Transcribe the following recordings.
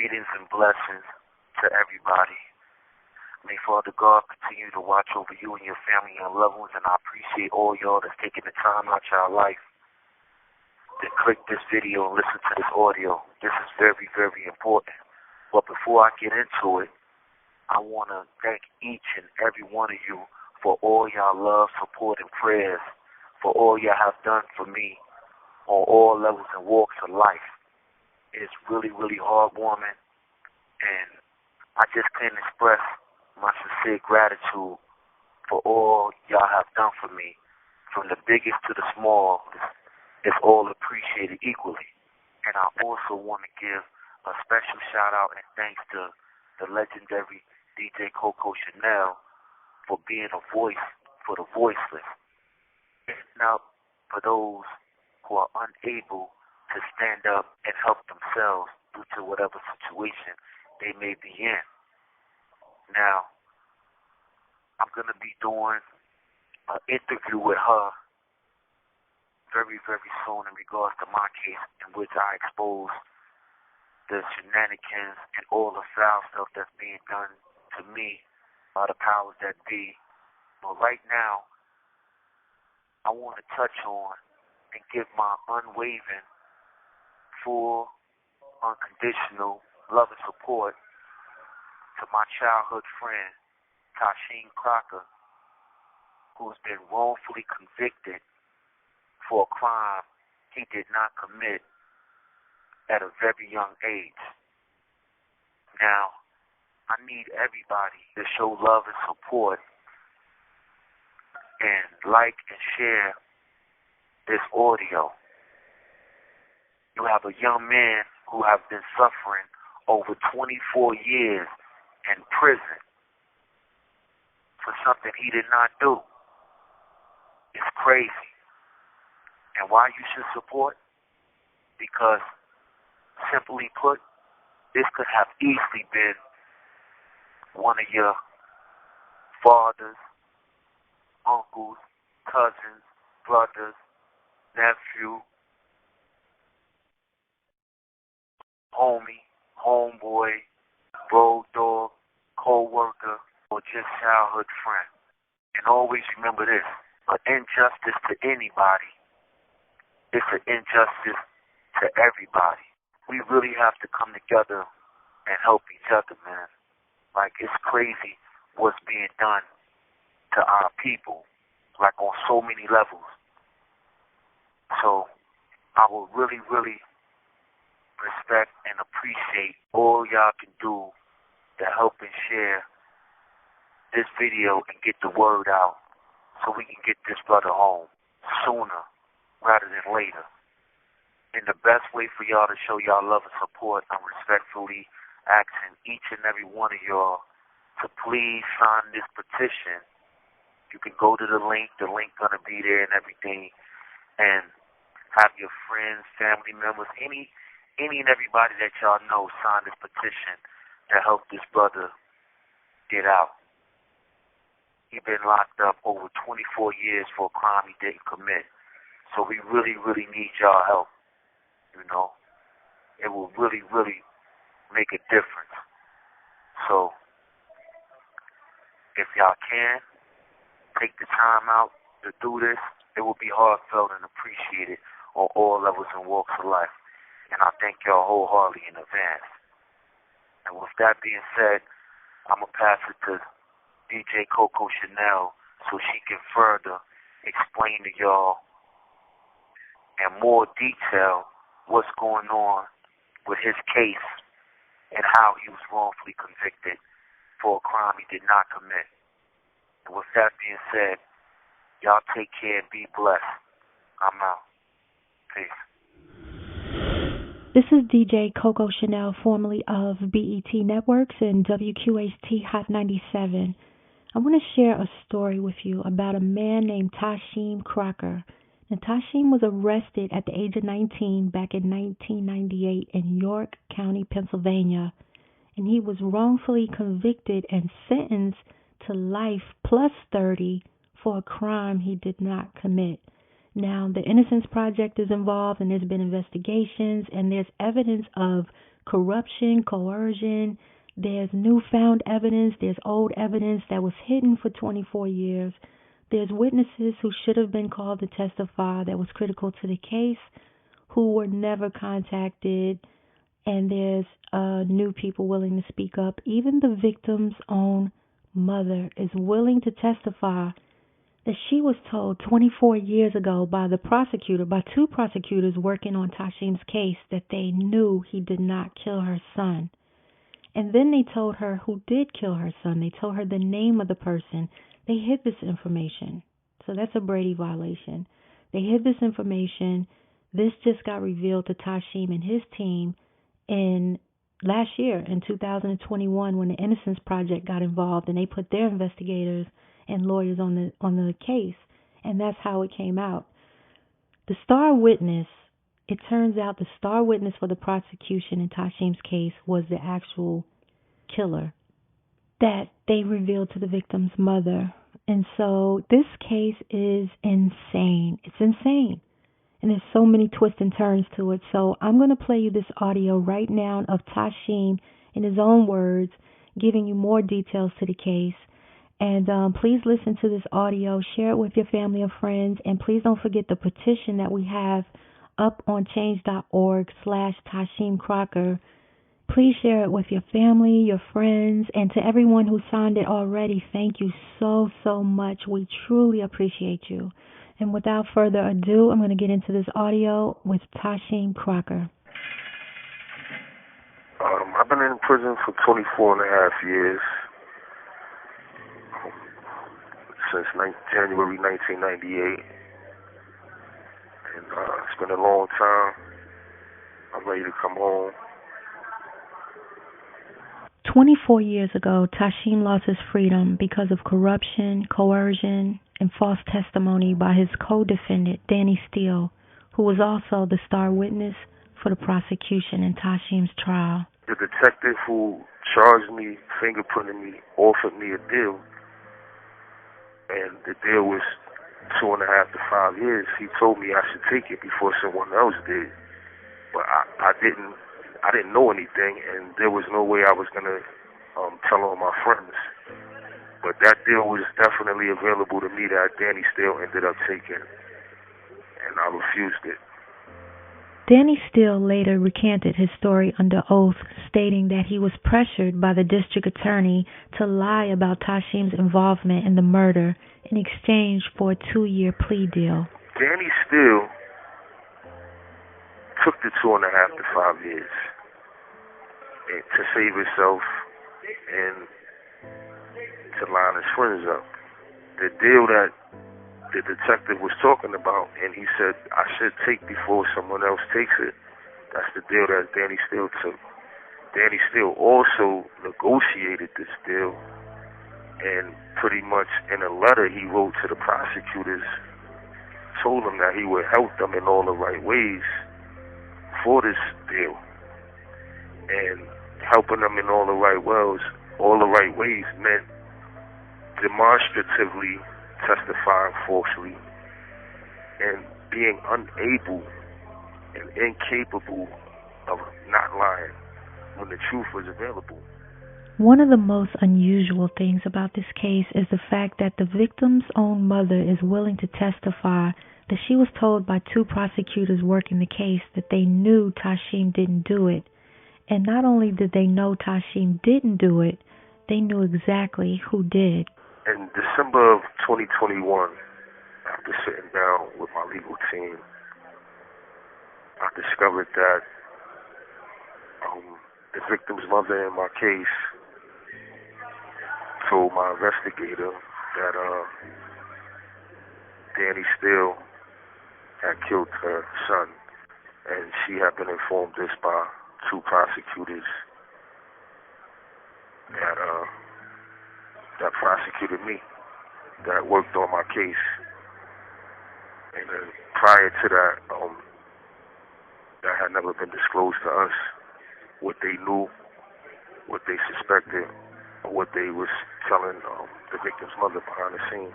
Greetings and blessings to everybody. May Father God continue to watch over you and your family and loved ones, and I appreciate all y'all that's taking the time out your life to click this video and listen to this audio. This is very, very important. But before I get into it, I want to thank each and every one of you for all y'all love, support, and prayers, for all y'all have done for me on all levels and walks of life. It's really, really heartwarming, and I just can't express my sincere gratitude for all y'all have done for me. From the biggest to the small, it's all appreciated equally. And I also want to give a special shout out and thanks to the legendary DJ Coco Janell for being a voice for the voiceless. Now, for those who are unable to stand up and help themselves due to whatever situation they may be in. Now, I'm going to be doing an interview with her very, very soon in regards to my case, in which I expose the shenanigans and all the foul stuff that's being done to me by the powers that be. But right now, I want to touch on and give my unwavering, full, unconditional love and support to my childhood friend, Tasheen, who's been wrongfully convicted for a crime he did not commit at a very young age. Now, I need everybody to show love and support and like and share this audio. You have a young man who has been suffering over 24 years in prison for something he did not do. It's crazy. And why you should support? Because, simply put, this could have easily been one of your fathers, uncles, cousins, brothers, nephew, homeboy, road dog, co-worker, or just childhood friend. And always remember this, an injustice to anybody, it's an injustice to everybody. We really have to come together and help each other, man. Like, it's crazy what's being done to our people, like on so many levels. So I will really, really respect and appreciate all y'all can do to help and share this video and get the word out so we can get this brother home sooner rather than later. And the best way for y'all to show y'all love and support, I'm respectfully asking each and every one of y'all to please sign this petition. You can go to the link gonna be there and everything, and have your friends, family members, any and everybody that y'all know sign this petition to help this brother get out. He's been locked up over 24 years for a crime he didn't commit. So we really, really need y'all help. You know, it will really, really make a difference. So if y'all can, take the time out to do this. It will be heartfelt and appreciated on all levels and walks of life. And I thank y'all wholeheartedly in advance. And with that being said, I'm going to pass it to DJ Coco Janell so she can further explain to y'all in more detail what's going on with his case and how he was wrongfully convicted for a crime he did not commit. And with that being said, y'all take care and be blessed. I'm out. Peace. This is DJ Coco Janell, formerly of BET Networks and WQHT Hot 97. I want to share a story with you about a man named Tasheen Crocker. Now, Tasheen was arrested at the age of 19 back in 1998 in York County, Pennsylvania, and he was wrongfully convicted and sentenced to life plus 30 for a crime he did not commit. Now, the Innocence Project is involved, and there's been investigations, and there's evidence of corruption, coercion. There's newfound evidence. There's old evidence that was hidden for 24 years. There's witnesses who should have been called to testify that was critical to the case who were never contacted. And there's new people willing to speak up. Even the victim's own mother is willing to testify that she was told 24 years ago by the prosecutor, by two prosecutors working on Tasheen's case, that they knew he did not kill her son. And then they told her who did kill her son. They told her the name of the person. They hid this information. So that's a Brady violation. They hid this information. This just got revealed to Tasheen and his team in last year, in 2021, when the Innocence Project got involved and they put their investigators and lawyers on the case, and that's how it came out. The star witness, it turns out the star witness for the prosecution in Tasheen's case was the actual killer that they revealed to the victim's mother. And so this case is insane. It's insane. And there's so many twists and turns to it. So I'm going to play you this audio right now of Tasheen, in his own words, giving you more details to the case. And please listen to this audio, share it with your family and friends, and please don't forget the petition that we have up on change.org/Tasheen Crocker. Please share it with your family, your friends, and to everyone who signed it already, thank you so, so much. We truly appreciate you. And without further ado, I'm going to get into this audio with Tasheen Crocker. I've been in prison for 24 and a half years. Since January 1998, and it's been a long time. I'm ready to come home. 24 years ago, Tasheen lost his freedom because of corruption, coercion, and false testimony by his co-defendant, Danny Steele, who was also the star witness for the prosecution in Tasheen's trial. The detective who charged me, fingerprinted me, offered me a deal. And the deal was 2.5 to 5 years. He told me I should take it before someone else did. But I didn't know anything, and there was no way I was going to tell all my friends. But that deal was definitely available to me that Danny Steele ended up taking, and I refused it. Danny Steele later recanted his story under oath, stating that he was pressured by the district attorney to lie about Tasheen's involvement in the murder in exchange for a 2-year plea deal. Danny Steele took the 2.5 to 5 years to save himself and to line his friends up. The deal that the detective was talking about, and he said I should take before someone else takes it, that's the deal that Danny Steele took. Danny Steele also negotiated this deal, and pretty much in a letter he wrote to the prosecutors, told them that he would help them in all the right ways for this deal. And helping them in all the right ways meant demonstratively testifying falsely and being unable and incapable of not lying when the truth was available. One of the most unusual things about this case is the fact that the victim's own mother is willing to testify that she was told by two prosecutors working the case that they knew Tasheen didn't do it. And not only did they know Tasheen didn't do it, they knew exactly who did. In December of 2021, after sitting down with my legal team, I discovered that the victim's mother in my case told my investigator that Danny Steele had killed her son, and she had been informed this by two prosecutors that prosecuted me, that worked on my case. And prior to that, that had never been disclosed to us, what they knew, what they suspected, or what they was telling the victim's mother behind the scenes.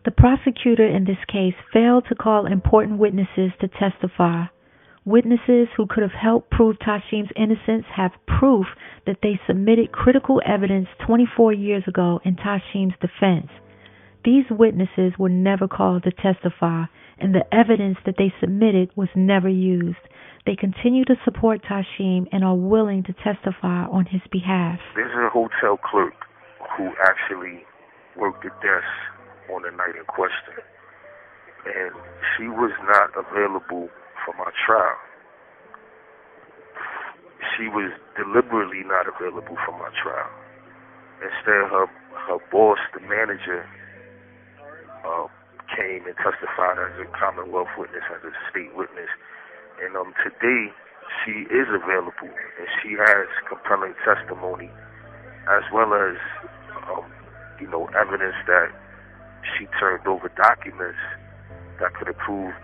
The prosecutor in this case failed to call important witnesses to testify. Witnesses who could have helped prove Tasheem's innocence have proof that they submitted critical evidence 24 years ago in Tasheem's defense. These witnesses were never called to testify, and the evidence that they submitted was never used. They continue to support Tasheem and are willing to testify on his behalf. There's a hotel clerk who actually worked the desk on the night in question, and she was not available for my trial. She was deliberately not available for my trial. Instead, her boss, the manager, came and testified as a Commonwealth witness, as a state witness. And today, she is available, and she has compelling testimony, as well as, evidence that she turned over documents that could have proved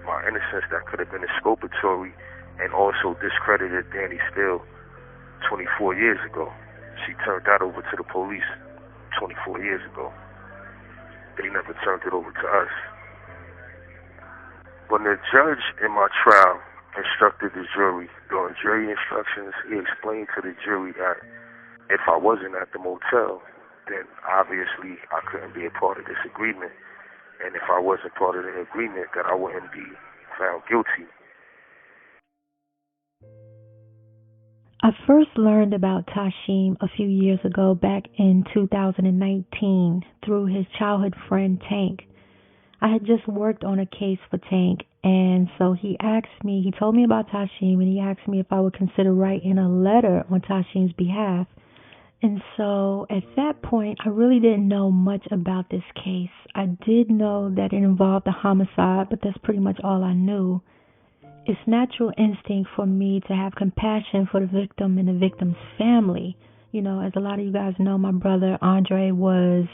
my innocence, that could have been exculpatory, and also discredited Danny Steele 24 years ago. She turned that over to the police 24 years ago. They never turned it over to us. When the judge in my trial instructed the jury, during jury instructions, he explained to the jury that if I wasn't at the motel, then obviously I couldn't be a part of this agreement. And if I wasn't part of the agreement, that I wouldn't be found guilty. I first learned about Tasheem a few years ago, back in 2019, through his childhood friend Tank. I had just worked on a case for Tank, and so he told me about Tasheem, and he asked me if I would consider writing a letter on Tasheem's behalf. And so at that point, I really didn't know much about this case. I did know that it involved a homicide, but that's pretty much all I knew. It's natural instinct for me to have compassion for the victim and the victim's family. As a lot of you guys know, my brother Andre was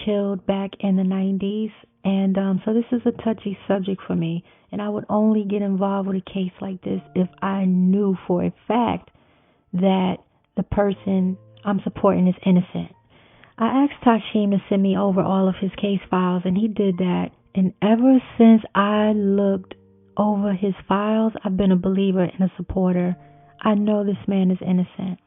killed back in the 90s. And so this is a touchy subject for me. And I would only get involved with a case like this if I knew for a fact that the person I'm supporting is innocent. I asked Tasheem to send me over all of his case files, and he did that. And ever since I looked over his files, I've been a believer and a supporter. I know this man is innocent.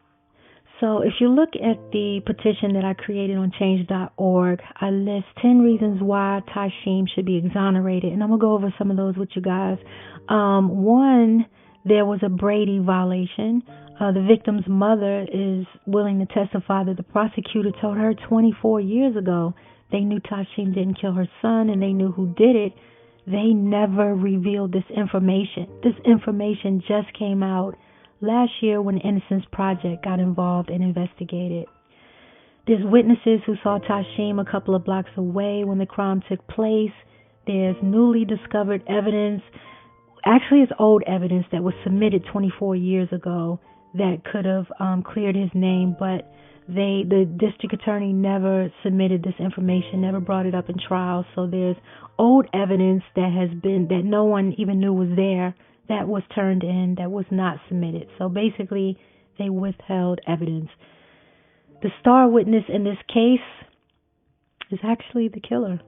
So if you look at the petition that I created on change.org, I list 10 reasons why Tasheem should be exonerated, and I'm going to go over some of those with you guys. One, there was a Brady violation. The victim's mother is willing to testify that the prosecutor told her 24 years ago they knew Tasheem didn't kill her son, and they knew who did it. They never revealed this information. This information just came out last year when the Innocence Project got involved and investigated. There's witnesses who saw Tasheem a couple of blocks away when the crime took place. There's newly discovered evidence. Actually, it's old evidence that was submitted 24 years ago that could have cleared his name, but the district attorney never submitted this information, never brought it up in trial. So there's old evidence that no one even knew was there, that was turned in, that was not submitted. So basically, they withheld evidence. The star witness in this case is actually the killer.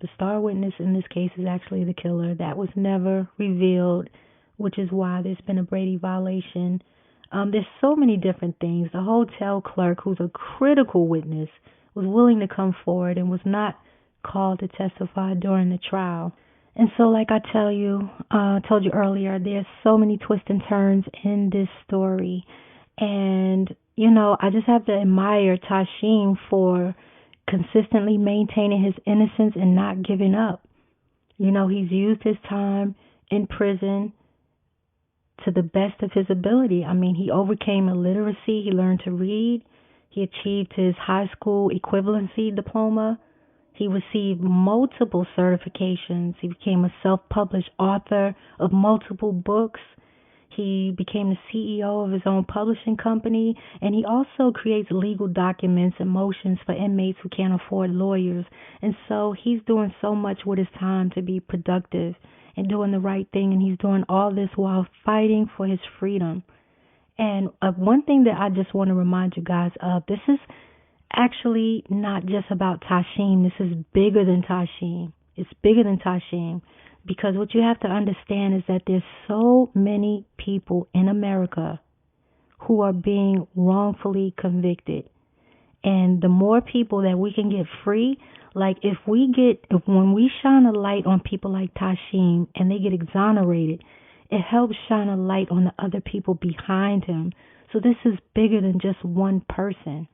The star witness in this case is actually the killer. That was never revealed, which is why there's been a Brady violation. There's so many different things. The hotel clerk, who's a critical witness, was willing to come forward and was not called to testify during the trial. And so, like I told you earlier, there's so many twists and turns in this story. And, I just have to admire Tasheem for consistently maintaining his innocence and not giving up. He's used his time in prison to the best of his ability. He overcame illiteracy. He learned to read. He achieved his high school equivalency diploma. He received multiple certifications. He became a self-published author of multiple books. He became the CEO of his own publishing company, and he also creates legal documents and motions for inmates who can't afford lawyers. And so he's doing so much with his time to be productive and doing the right thing, and he's doing all this while fighting for his freedom. And one thing that I just want to remind you guys of, this is actually not just about Tasheem. This is bigger than Tasheem. It's bigger than Tasheem. Because what you have to understand is that there's so many people in America who are being wrongfully convicted. And the more people that we can get free, like if when we shine a light on people like Tasheen and they get exonerated, it helps shine a light on the other people behind him. So this is bigger than just one person.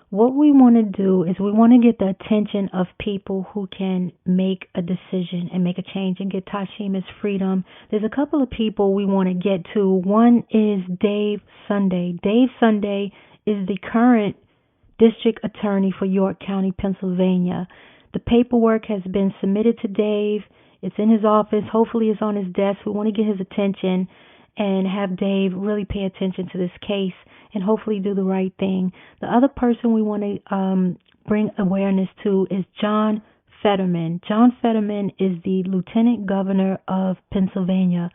What we want to do is we want to get the attention of people who can make a decision and make a change and get Tasheen his freedom. There's a couple of people we want to get to. One is Dave Sunday. Dave Sunday is the current district attorney for York County, Pennsylvania. The paperwork has been submitted to Dave. It's in his office. Hopefully it's on his desk. We want to get his attention and have Dave really pay attention to this case and hopefully do the right thing. The other person we want to bring awareness to is John Fetterman. John Fetterman is the Lieutenant Governor of Pennsylvania.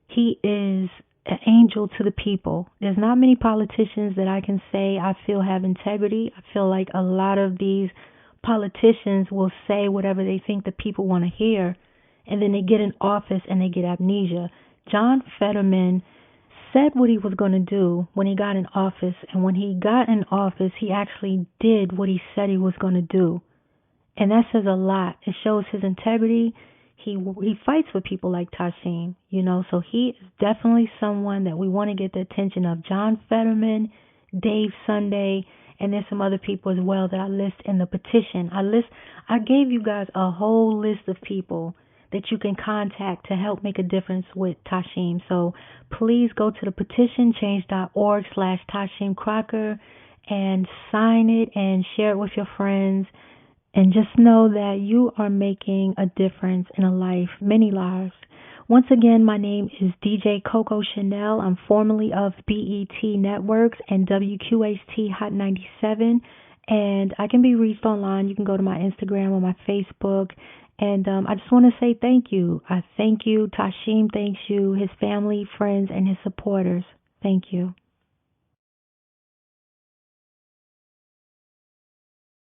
He is an angel to the people. There's not many politicians that I can say I feel have integrity. I feel like a lot of these politicians will say whatever they think the people want to hear, and then they get in office and they get amnesia. John Fetterman said what he was going to do when he got in office, and when he got in office, he actually did what he said he was going to do. And that says a lot. It shows his integrity. He fights for people like Tasheen, so he is definitely someone that we want to get the attention of. John Fetterman, Dave Sunday, and there's some other people as well that I list in the petition. I gave you guys a whole list of people that you can contact to help make a difference with Tasheen. So please go to the petition, change.org/Tasheen Crocker, and sign it and share it with your friends. And just know that you are making a difference in many lives. Once again, my name is DJ Coco Janell. I'm formerly of BET Networks and WQHT Hot 97. And I can be reached online. You can go to my Instagram or my Facebook. And I just want to say thank you. I thank you. Tasheen thanks you, his family, friends, and his supporters. Thank you.